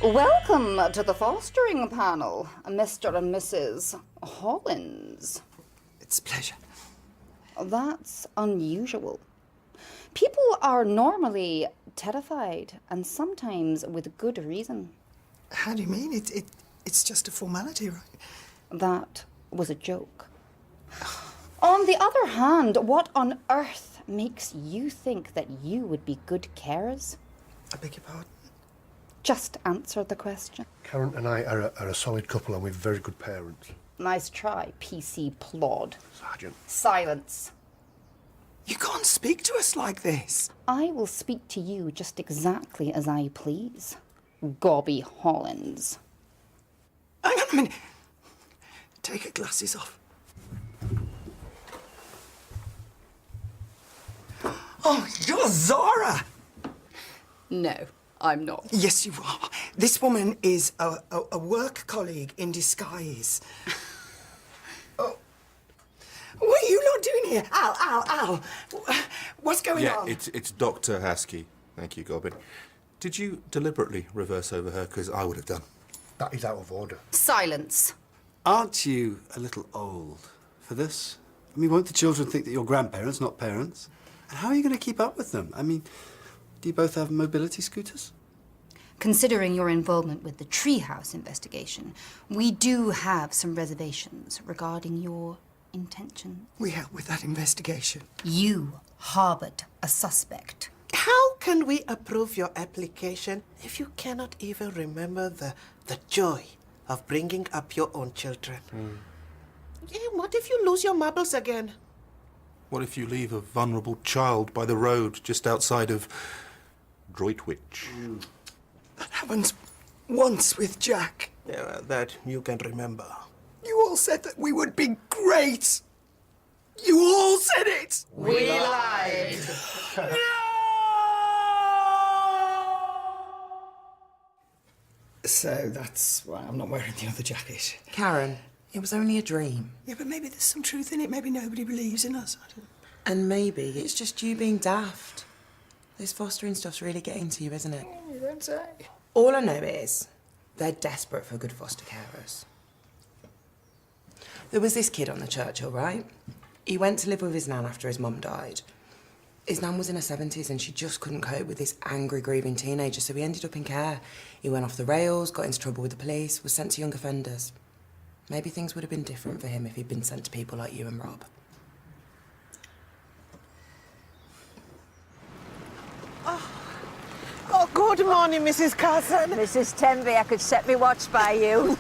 Welcome to the fostering panel, Mr. and Mrs. Hollins. It's a pleasure. That's unusual. People are normally terrified, and sometimes with good reason. How do you mean? It's just a formality, right? That was a joke. On the other hand, what on earth makes you think that you would be good carers? I beg your pardon? Just answer the question. Karen and I are a solid couple and we're very good parents. Nice try, PC plod. Sergeant. Silence. You can't speak to us like this. I will speak to you just exactly as I please. Gobby Hollins. Hang on a minute. Take her glasses off. Oh, you're Zara! No, I'm not. Yes, you are. This woman is a work colleague in disguise. Oh. What are you lot doing here? Al. What's going on? Yeah, it's Dr. Haskey. Thank you, Gobbin. Did you deliberately reverse over her? Because I would have done. That is out of order. Silence. Aren't you a little old for this? I mean, won't the children think that you're grandparents, not parents? And how are you going to keep up with them? I mean, do you both have mobility scooters? Considering your involvement with the Treehouse investigation, we do have some reservations regarding your intentions. We helped with that investigation. You harbored a suspect. How can we approve your application if you cannot even remember the joy of bringing up your own children? Yeah, what if you lose your marbles again? What if you leave a vulnerable child by the road just outside of Droitwich? That happens once with Jack. Yeah, that you can remember. You all said that we would be great. You all said it. We lied. So that's why I'm not wearing the other jacket. Karen, it was only a dream. Yeah, but maybe there's some truth in it. Maybe nobody believes in us. I don't... And maybe it's just you being daft. This fostering stuff's really getting to you, isn't it? You don't say. All I know is they're desperate for good foster carers. There was this kid on the Churchill, right? He went to live with his nan after his mum died. His nan was in her 70s and she just couldn't cope with this angry, grieving teenager, so he ended up in care. He went off the rails, got into trouble with the police, was sent to young offenders. Maybe things would have been different for him if he'd been sent to people like you and Rob. Oh, good morning, Mrs. Carson. Mrs. Tenby, I could set me watch by you.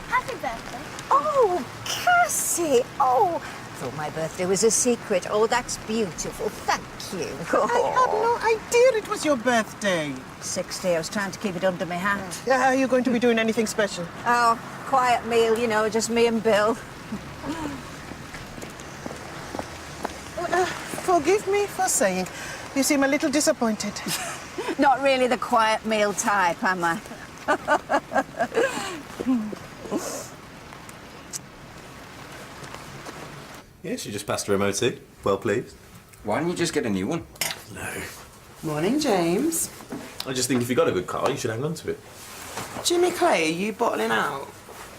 Happy birthday. Oh, Cassie! Oh, I thought my birthday was a secret. Oh, that's beautiful. Thank you. I had no idea it was your birthday. 60. I was trying to keep it under my hat. Yeah, are you going to be doing anything special? Oh, quiet meal, you know, just me and Bill. Forgive me for saying, you seem a little disappointed. Not really the quiet meal type, am I? Yes, you just passed her MOT. Well pleased. Why don't you just get a new one? No. Morning, James. I just think if you got a good car, you should hang on to it. Jimmy Clay, are you bottling out?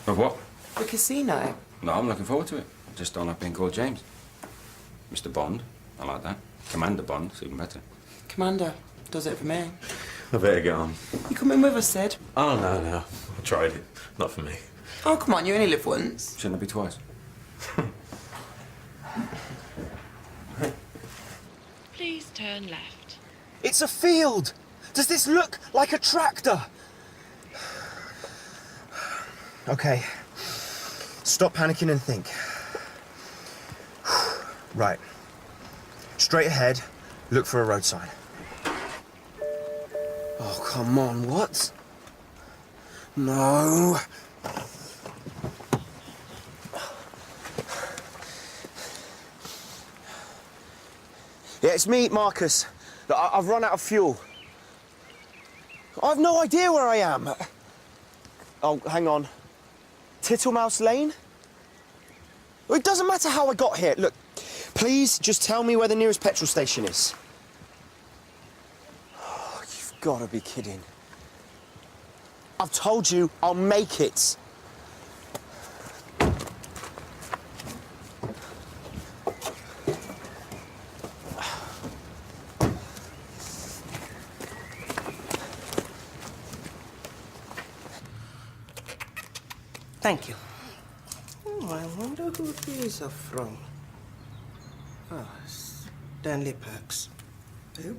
Of what? The casino. No, I'm looking forward to it. I just don't like being called James. Mr. Bond, I like that. Commander Bond, it's even better. Commander, does it for me. I better get on. You coming with us, Sid? Oh, no. I tried it. Not for me. Oh, come on, you only live once. Shouldn't it be twice? Please turn left. It's a field. Does this look like a tractor? Okay. Stop panicking and think. Right. Straight ahead, look for a road sign. Oh, come on, what? No. Yeah, it's me, Marcus. Look, I've run out of fuel. I've no idea where I am. Oh, hang on. Tittlemouse Lane? Well, it doesn't matter how I got here. Look, please just tell me where the nearest petrol station is. Oh, you've got to be kidding. I've told you I'll make it. Thank you. Oh, I wonder who these are from. Oh, Stanley Perks. Who?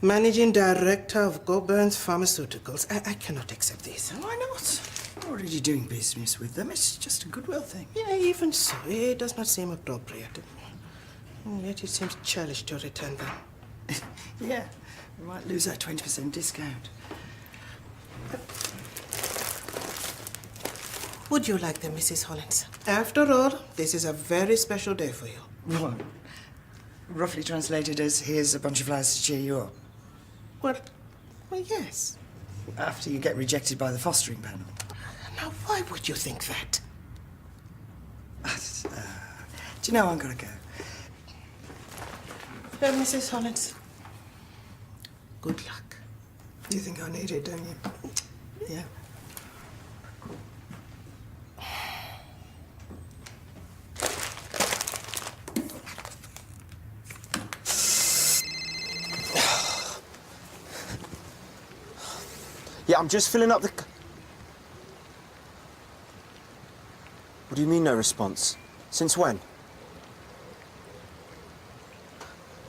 Managing Director of Goburn's Pharmaceuticals. I cannot accept these. Why not? We're already doing business with them. It's just a goodwill thing. Yeah, even so, it does not seem appropriate. And yet it seems churlish to return them. Yeah, we might lose that 20% discount. Would you like them, Mrs. Hollins? After all, this is a very special day for you. Well, roughly translated as, here's a bunch of flowers to cheer you up. Well, yes. After you get rejected by the fostering panel. Now, why would you think that? Do you know I'm gonna go? Well, Mrs. Hollins, good luck. You think I need it, don't you? Yeah. Yeah, I'm just filling up the... What do you mean, no response? Since when?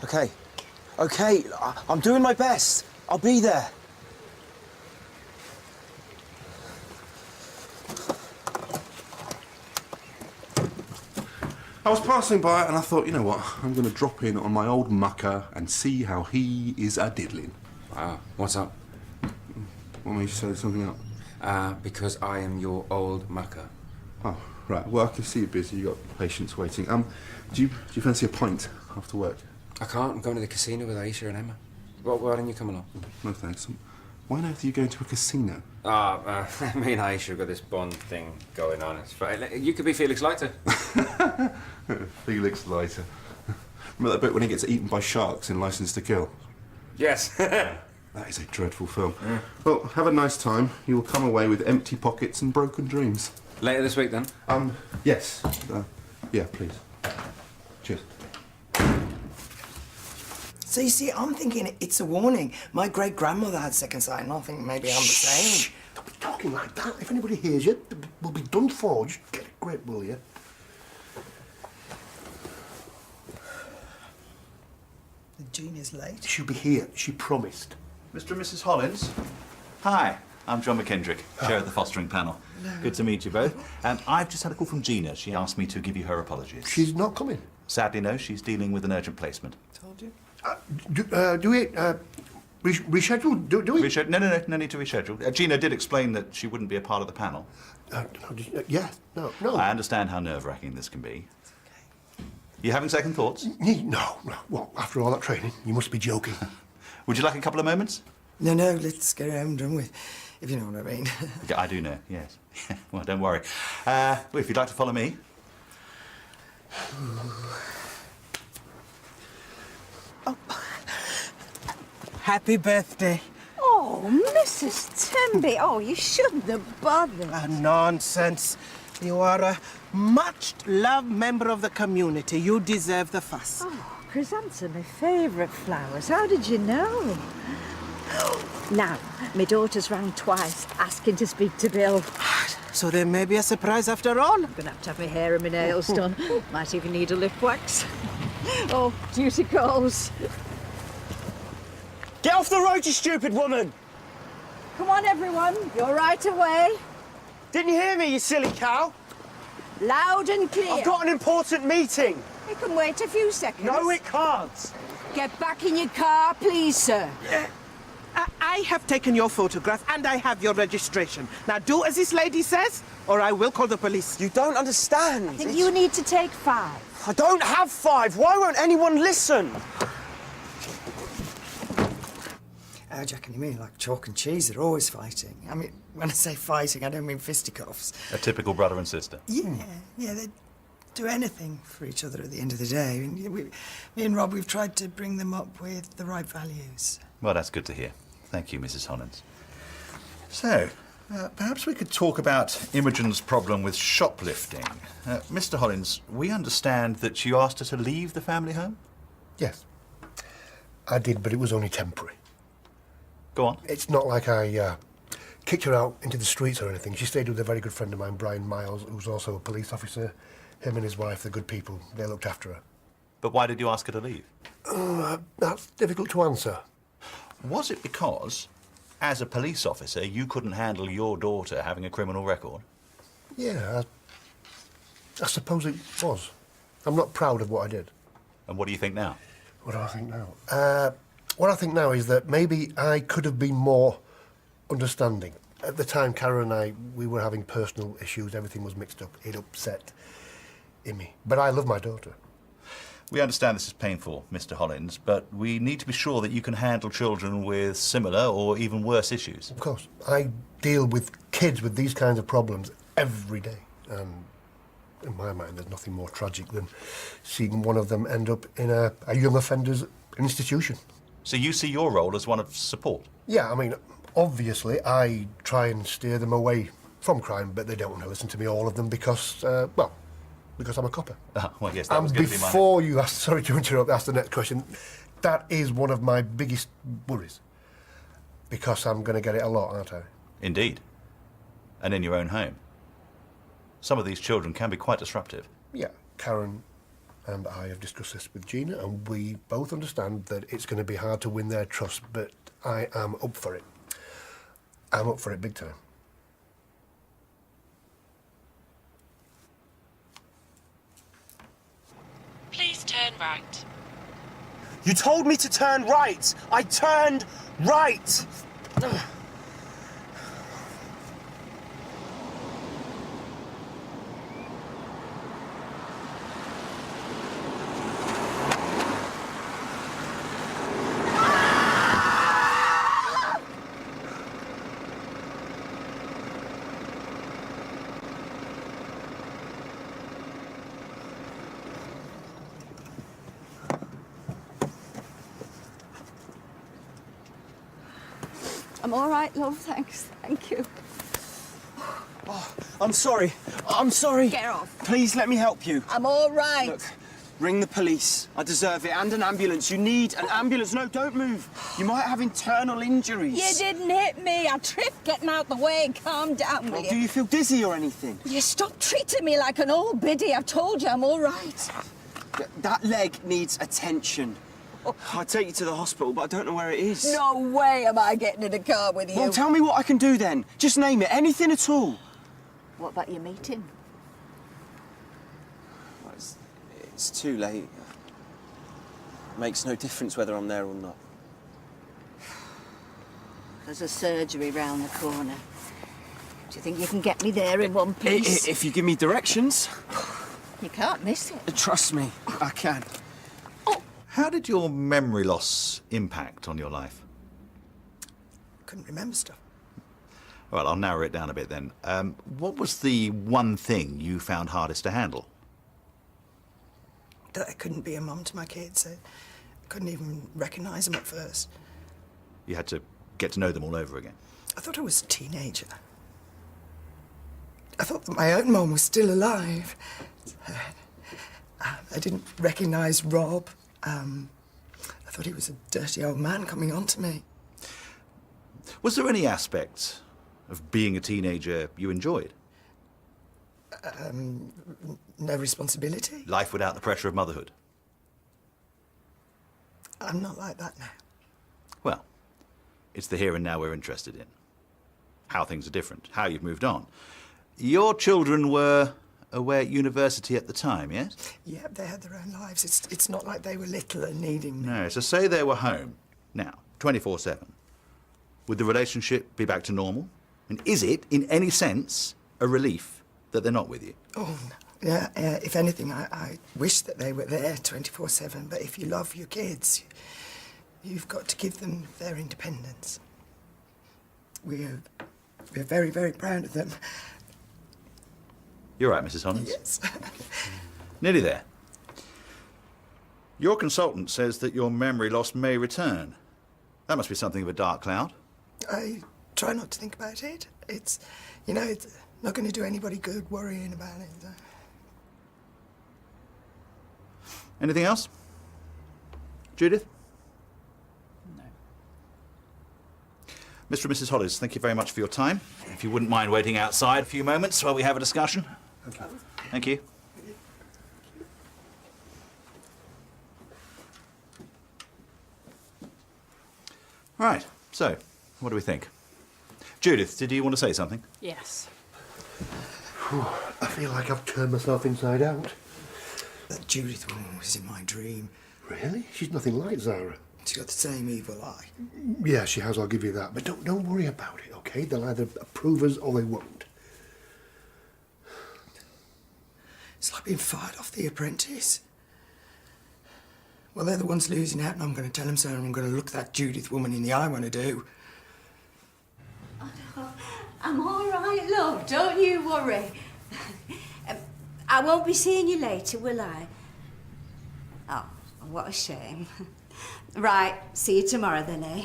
Okay. Okay, I'm doing my best. I'll be there. I was passing by and I thought, you know what, I'm going to drop in on my old mucker and see how he is a-diddling. Wow, what's up? What made you say something up? Because I am your old mucker. Oh, right. Well, I can see you're busy. You've got patients waiting. Do you fancy a pint after work? I can't. I'm going to the casino with Aisha and Emma. Why don't you come along? No, thanks. Why on earth are you going to a casino? Me and Aisha have got this Bond thing going on. It's fine. You could be Felix Leiter. Felix Leiter. Remember that bit when he gets eaten by sharks in License to Kill? Yes. That is a dreadful film. Yeah. Well, have a nice time. You will come away with empty pockets and broken dreams. Later this week, then? Yes. Yeah, please. Cheers. So you see, I'm thinking it's a warning. My great-grandmother had second sight, and I think maybe I'm the same. Don't be talking like that. If anybody hears you, we'll be done for. Just get a grip, will you? Gina's late. She'll be here. She promised. Mr. and Mrs. Hollins. Hi, I'm John McKendrick, chair of the fostering panel. Hello. Good to meet you both. I've just had a call from Gina. She asked me to give you her apologies. She's not coming. Sadly, no. She's dealing with an urgent placement. Told you. Do we reschedule? Do we? No need to reschedule. Gina did explain that she wouldn't be a part of the panel. No. I understand how nerve-wracking this can be. You having second thoughts? No. Well, after all that training, you must be joking. Would you like a couple of moments? No, let's get it home and done with, if you know what I mean. Yeah, I do know, yes. Well, don't worry. Well, if you'd like to follow me. Oh. Happy birthday. Oh, Mrs. Temby. Oh, you shouldn't have bothered. Nonsense. You are a much-loved member of the community. You deserve the fuss. Oh, chrysanthemums are my favourite flowers. How did you know? Now, my daughter's rang twice, asking to speak to Bill. So there may be a surprise after all. I'm going to have my hair and my nails done. Might even need a lip wax. Oh, duty calls. Get off the road, you stupid woman! Come on, everyone. You're right away. Didn't you hear me, you silly cow? Loud and clear. I've got an important meeting. It can wait a few seconds. No, it can't. Get back in your car, please, sir. I have taken your photograph and I have your registration. Now do as this lady says, or I will call the police. You don't understand. I think you need to take 5. I don't have 5. Why won't anyone listen? Jack and you mean like chalk and cheese? They're always fighting. I mean, when I say fighting, I don't mean fisticuffs. A typical brother and sister. Yeah, they do anything for each other at the end of the day. Me and Rob, we've tried to bring them up with the right values. Well, that's good to hear. Thank you, Mrs. Hollins. So, perhaps we could talk about Imogen's problem with shoplifting. Mr. Hollins, we understand that you asked her to leave the family home? Yes. I did, but it was only temporary. Go on. It's not like I kicked her out into the streets or anything. She stayed with a very good friend of mine, Brian Miles, who's also a police officer. Him and his wife, they're good people. They looked after her. But why did you ask her to leave? That's difficult to answer. Was it because, as a police officer, you couldn't handle your daughter having a criminal record? Yeah, I suppose it was. I'm not proud of what I did. And what do you think now? What do I think now? What I think now is that maybe I could have been more understanding. At the time, Karen and I, we were having personal issues. Everything was mixed up. It upset Imi. But I love my daughter. We understand this is painful, Mr. Hollins, but we need to be sure that you can handle children with similar or even worse issues. Of course. I deal with kids with these kinds of problems every day. And in my mind, there's nothing more tragic than seeing one of them end up in a young offenders institution. So you see your role as one of support? Yeah, I mean, obviously, I try and steer them away from crime, but they don't want to listen to me, all of them, because, because I'm a copper. Well, yes, that was going to be my... Before you ask, sorry to interrupt, ask the next question, that is one of my biggest worries, because I'm going to get it a lot, aren't I? Indeed. And in your own home. Some of these children can be quite disruptive. Yeah, Karen and I have discussed this with Gina, and we both understand that it's going to be hard to win their trust, but I am up for it. I'm up for it big time. Please turn right. You told me to turn right. I turned right. I'm all right, love, thanks. Thank you. Oh, I'm sorry. I'm sorry. Get off. Please let me help you. I'm all right. Look, ring the police. I deserve it. And an ambulance. You need an ambulance. No, don't move. You might have internal injuries. You didn't hit me. I tripped getting out the way. Calm down, will Well, you? do you feel dizzy or anything? You stop treating me like an old biddy. I've told you I'm all right. That leg needs attention. I'll take you to the hospital, but I don't know where it is. No way am I getting in a car with you. Well, tell me what I can do then. Just name it. Anything at all. What about your meeting? Well, it's too late. Makes no difference whether I'm there or not. There's a surgery round the corner. Do you think you can get me there in one piece? If you give me directions. You can't miss it. Trust me, I can. How did your memory loss impact on your life? Couldn't remember stuff. Well, I'll narrow it down a bit then. What was the one thing you found hardest to handle? That I couldn't be a mum to my kids. I couldn't even recognise them at first. You had to get to know them all over again. I thought I was a teenager. I thought that my own mum was still alive. I didn't recognise Rob. I thought he was a dirty old man coming on to me. Was there any aspect of being a teenager you enjoyed? No responsibility. Life without the pressure of motherhood? I'm not like that now. Well, it's the here and now we're interested in. How things are different, how you've moved on. Your children were away at university at the time, yes? Yeah, they had their own lives. It's not like they were little and needing me. No, so say they were home, now, 24/7. Would the relationship be back to normal? And is it, in any sense, a relief that they're not with you? Oh, no. Yeah, if anything, I wish that they were there 24/7. But if you love your kids, you've got to give them their independence. We're very, very proud of them. You're right, Mrs. Hollins. Yes. Nearly there. Your consultant says that your memory loss may return. That must be something of a dark cloud. I try not to think about it. It's, you know, it's not going to do anybody good worrying about it. So. Anything else? Judith? No. Mr. and Mrs. Hollis, thank you very much for your time. If you wouldn't mind waiting outside a few moments while we have a discussion. Okay. Thank you. Right, so, what do we think? Judith, did you want to say something? Yes. I feel like I've turned myself inside out. That Judith woman was in my dream. Really? She's nothing like Zara. She's got the same evil eye. Yeah, she has, I'll give you that. But don't worry about it, okay? They'll either approve us or they won't. It's like being fired off The Apprentice. Well, they're the ones losing out, and I'm going to tell them so, and I'm going to look that Judith woman in the eye when I do. I'm all right, love. Don't you worry. I won't be seeing you later, will I? Oh, what a shame. Right, see you tomorrow then, eh?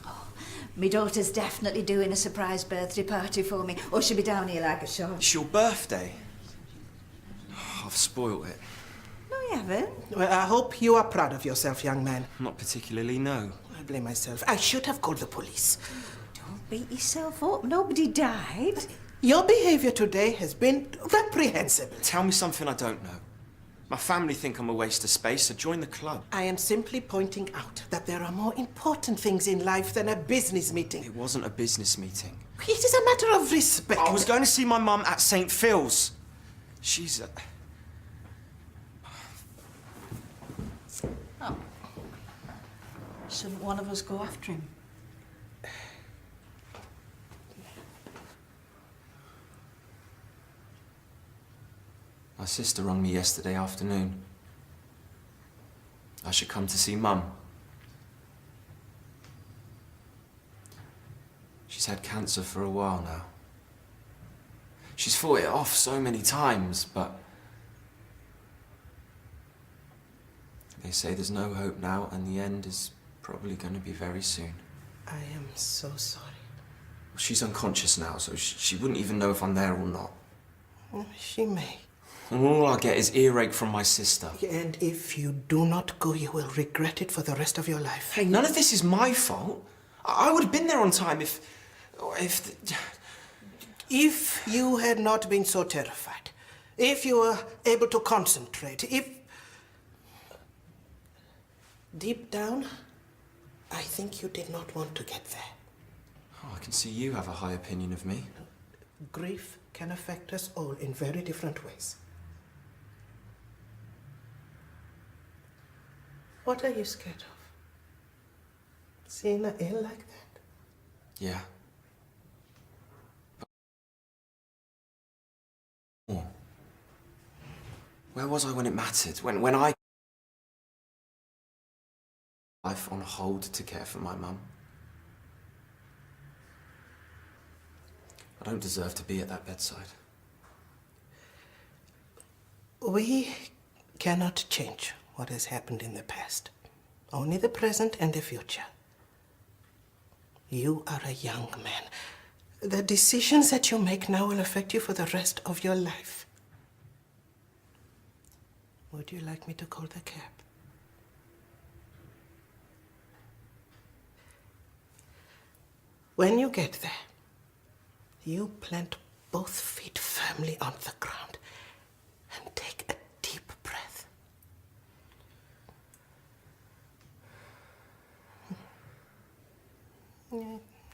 Oh, my daughter's definitely doing a surprise birthday party for me, or she'll be down here like a shot. It's your birthday. Oh, I've spoilt it. No, you haven't. Well, I hope you are proud of yourself, young man. Not particularly, no. I blame myself. I should have called the police. Don't beat yourself up. Nobody died. Your behavior today has been reprehensible. Tell me something I don't know. My family think I'm a waste of space, so join the club. I am simply pointing out that there are more important things in life than a business meeting. It wasn't a business meeting. It is a matter of respect. I was going to see my mum at St. Phil's. She's a... Oh. Shouldn't one of us go after him? My sister rang me yesterday afternoon. I should come to see Mum. She's had cancer for a while now. She's fought it off so many times, but they say there's no hope now and the end is probably going to be very soon. I am so sorry. She's unconscious now, so she wouldn't even know if I'm there or not. She may. And all I get is earache from my sister. And if you do not go, you will regret it for the rest of your life. Hey, none of this is my fault. I would have been there on time if you had not been so terrified. If you were able to concentrate. If... Deep down, I think you did not want to get there. Oh, I can see you have a high opinion of me. Grief can affect us all in very different ways. What are you scared of? Seeing her ill like that? Yeah. But... Where was I when it mattered? When I... life on hold to care for my mum. I don't deserve to be at that bedside. We cannot change what has happened in the past. Only the present and the future. You are a young man. The decisions that you make now will affect you for the rest of your life. Would you like me to call the cab? When you get there, you plant both feet firmly on the ground and take a deep breath.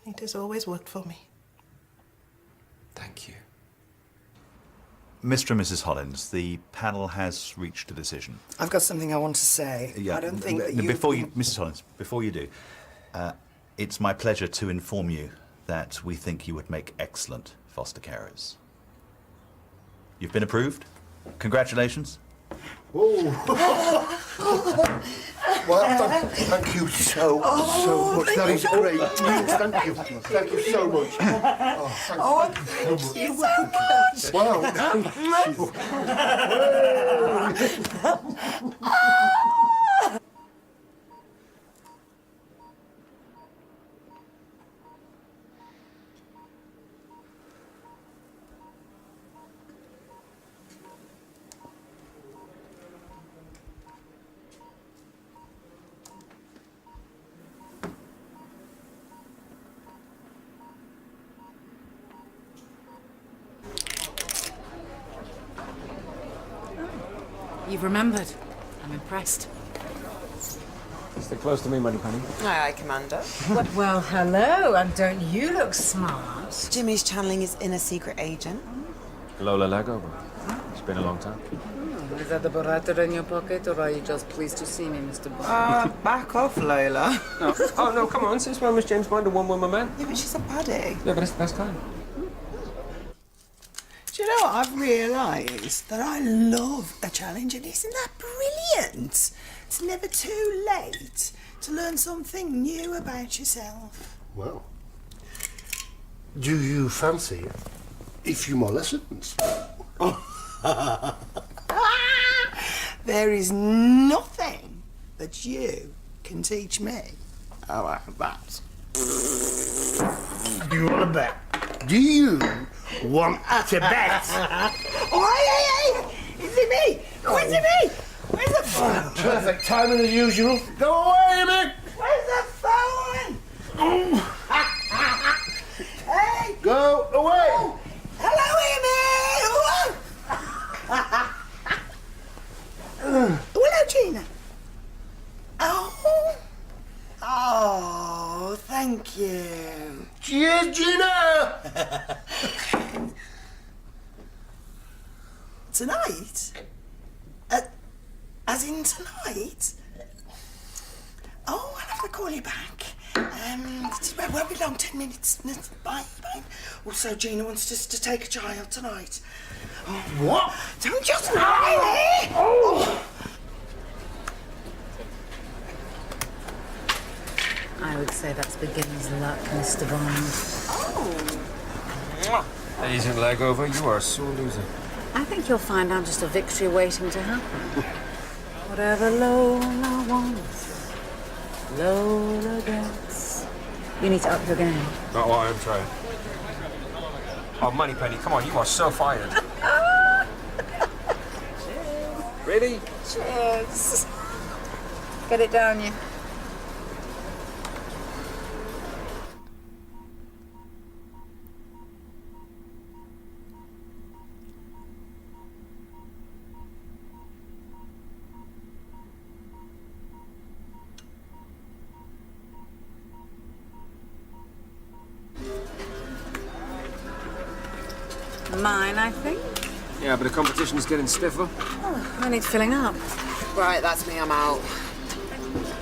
It has always worked for me. Thank you. Mr. and Mrs. Hollins, the panel has reached a decision. I've got something I want to say. Yeah, I don't think that you... Before you, Mrs. Hollins, before you do, it's my pleasure to inform you that we think you would make excellent foster carers. You've been approved. Congratulations. Well, thank you so much. That is great. Thank you. Thank you so much. Thank you so much. Wow. You've remembered. I'm impressed. Stay close to me, Moneypenny. Aye, aye, Commander. Well, hello, and don't you look smart? Jimmy's channeling his inner secret agent. Lola Lagover. It's been a long time. Is that the burrata in your pocket, or are you just pleased to see me, Mr. Bond? Back off, Lola. No. Oh, no, come on. Since when was James Bond a one-woman man? Yeah, but she's a baddie. Yeah, but it's the best kind. Do you know what I've realised? That I love a challenge, and isn't that brilliant? It's never too late to learn something new about yourself. Well, do you fancy a few more lessons? There is nothing that you can teach me. How about that? Do you want to bet? Do you want to bet? Oh, hey! Is it me? Oh, is it me? Where's the phone? Perfect timing as usual. Go away, Amy! Where's the phone? Hey! Go away! Oh, hello, Amy! Hello, Gina. Oh, thank you. Cheers, Gina! Tonight? As in tonight? Oh, I'll have to call you back. It won't be long, 10 minutes. Bye. Also, Gina wants us to take a child tonight. Oh, What? don't just lie, eh? Oh! I would say that's beginner's luck, Mr. Bond. Oh. Agent Lagover, you are a sore loser. I think you'll find I'm just a victory waiting to happen. Whatever Lola wants, Lola gets. You need to up your game. Not what I'm trying. Oh, Moneypenny, come on, you are so fired. Really? Cheers. Get it down, you. Mine, I think. Yeah, but the competition's getting stiffer. Oh, I need filling up. Right, that's me, I'm out.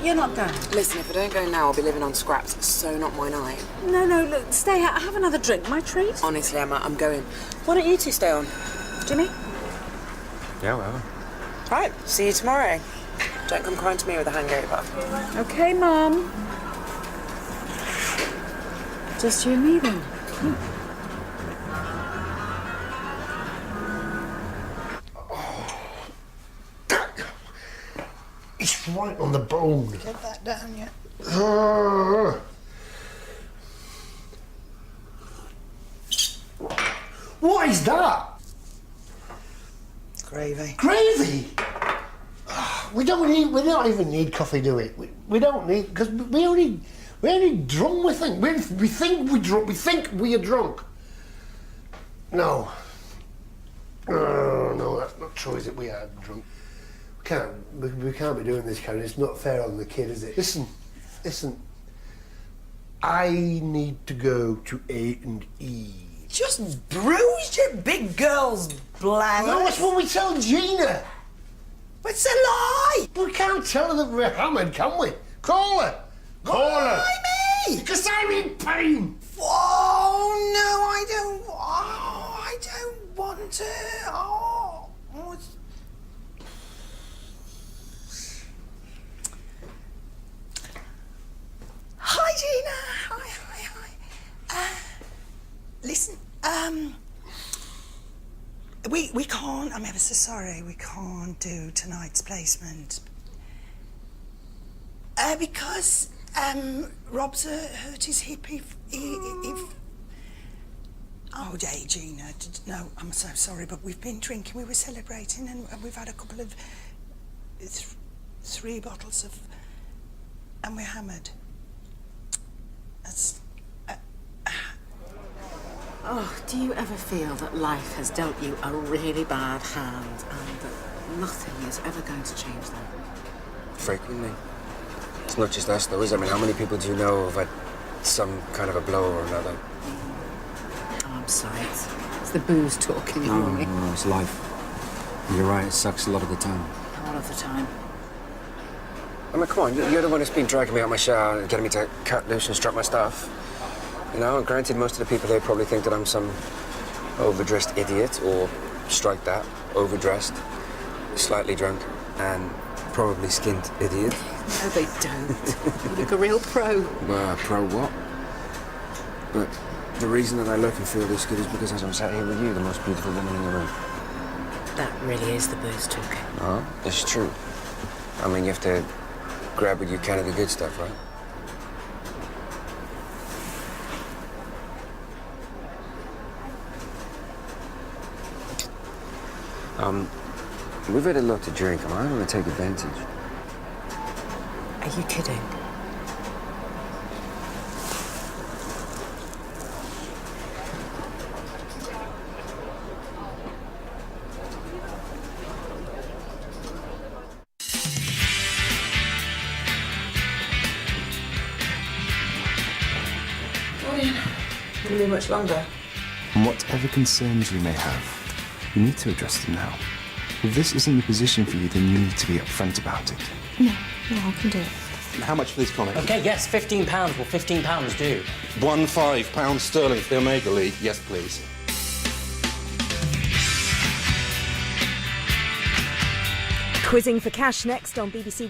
You're not going. Listen, if I don't go now, I'll be living on scraps. It's so not my night. No, look, stay. Have another drink. My treat. Honestly, Emma, I'm going. Why don't you two stay on? Jimmy? Yeah, well. Right, see you tomorrow. Don't come crying to me with a hangover. Okay, Mum. Just you and me, then. It's right on the bone. Get that down, yeah. What is that? Gravy. Gravy? We don't even need coffee, do we? We don't need, because we only drunk, we think. We think we're drunk. We think we are drunk. No. No, that's not true, is it? We are drunk. We can't be doing this, Karen. It's not fair on the kid, is it? Listen. I need to go to A&E. Just bruise your big girl's bladder. No, that's what we tell Gina. It's a lie. We can't tell her that we're hammered, can we? Call her. Why me? Because I'm in pain. Oh no, I don't. Oh, I don't want to. Oh, it's... Hi, Gina. Hi. Listen, we can't. I'm ever so sorry. We can't do tonight's placement. Because Rob's hurt his hip. Oh, day, Gina. No, I'm so sorry, but we've been drinking. We were celebrating, and we've had a couple of 3 bottles of, and we're hammered. That's. Oh, do you ever feel that life has dealt you a really bad hand and that nothing is ever going to change that. Frequently. It's not just us, though, is it? I mean, how many people do you know who've had some kind of a blow or another? Oh, I'm sorry. It's the booze talking, Rory. No, it's life. You're right, it sucks a lot of the time. A lot of the time. I mean, come on, you're the one who's been dragging me out my shower and getting me to cut loose and strut my stuff. You know, granted, most of the people here probably think that I'm some overdressed idiot, or, strike that, overdressed, slightly drunk, and probably skint idiot. No, they don't. You look a real pro. Well, pro what? But the reason that I look and feel this good is because as I'm sat here with you, the most beautiful woman in the room. That really is the booze talking. Uh-huh, it's true. I mean, you have to grab what you can of the good stuff, right? We've had a lot to drink. I don't want to take advantage. Are you kidding? Will you be much longer? And whatever concerns you may have, you need to address them now. If this isn't the position for you, then you need to be upfront about it. No, I can do it. How much for this comic? OK, yes, £15. Will £15 do? £15 sterling for the Omega League. Yes, please. Quizzing for cash next on BBC1.